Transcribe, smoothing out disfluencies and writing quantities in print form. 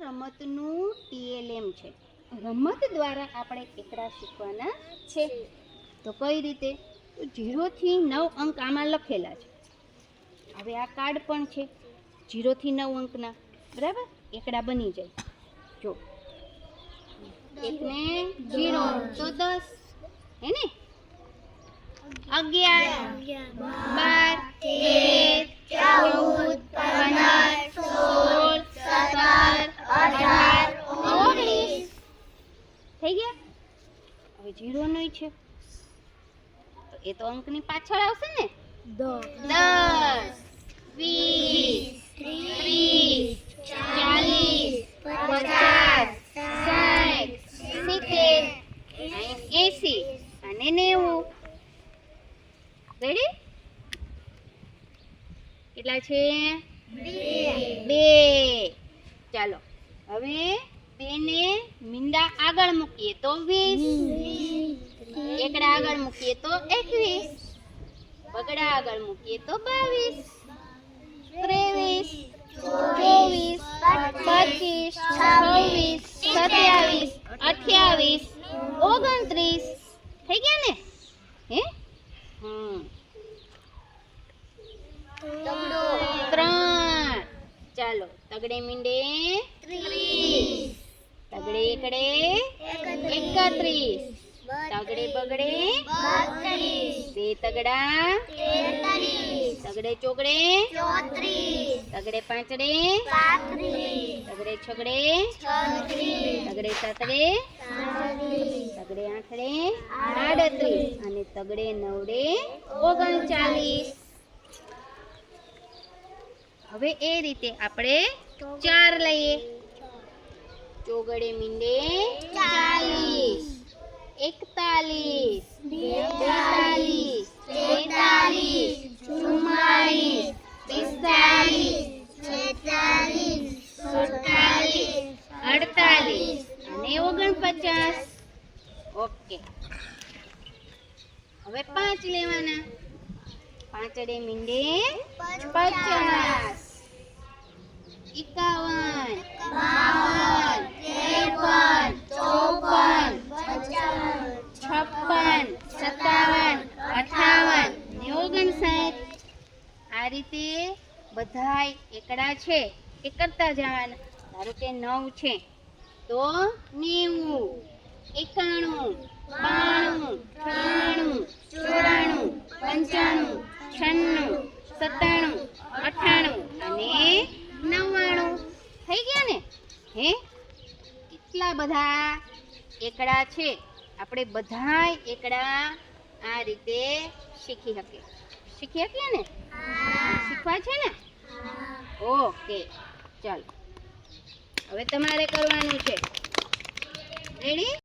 રમતનું TLM છે. રમત દ્વારા આપણે એકડા શીખવાના છે. તો કઈ રીતે? તો 0 થી 9 અંક આમાં લખેલા છે. હવે આ કાર્ડ પણ છે 0 થી 9 અંકના, બરાબર? એકડા બની જાય. જો 1 ને 0 તો 10, હે ને? 11, 12, 13, 14, 15, 16, 17, 18, 19 થઈ ગયા. હવે 0 નહીં છે તો એ તો અંકની પાછળ આવશે ને. 10, 20, 30, 40, 50, 60, 80 અને 90. રેડી? કેટલા છે? 2. ચાલો હવે 2 ને મીંડા આગળ મૂકીએ તો 20, એકડા આગળ મૂકીએ તો 21, બગડા આગળ મૂકીએ તો 22, 23, 24, 25, 26, 27, 28, 29 થઈ ગયા ને? હે? 3. ચાલો તગડે મીંડે 30, તગડે એકડે 31, તગડે બગડે 32, બે તગડા 43, તગડે ચોગડે 34, તગડે પાંચડે 35, તગડે છગડે 36, તગડે સાતડે 37, તગડે આઠડે 38 અને તગડે નવડે 39. હવે એ રીતે આપણે 4 લઈએ. ચોગડે મીંડે 40, 41, 42, 43, 44, 45, 46, 47, 48 અને 49. ઓકે. હવે 5 લેવાના. પાંચડે મીંડે 50, 51, 52, 53, 54, 56, 57, 59. આ રીતે બધાય એકડા છે એ કરતા જવાના. ધારો કે 9 છે તો 90, 91, 92, 93, 94, 95, 96, 97, 98 અને 99 થઈ ગયા ને? હે? કેટલા બધા એકડા છે. આપણે બધાય એકડા આ રીતે શીખી શકીએ ને? શીખવા છે ને? ઓકે. ચાલો હવે તમારે કરવાનું છે. રેડી?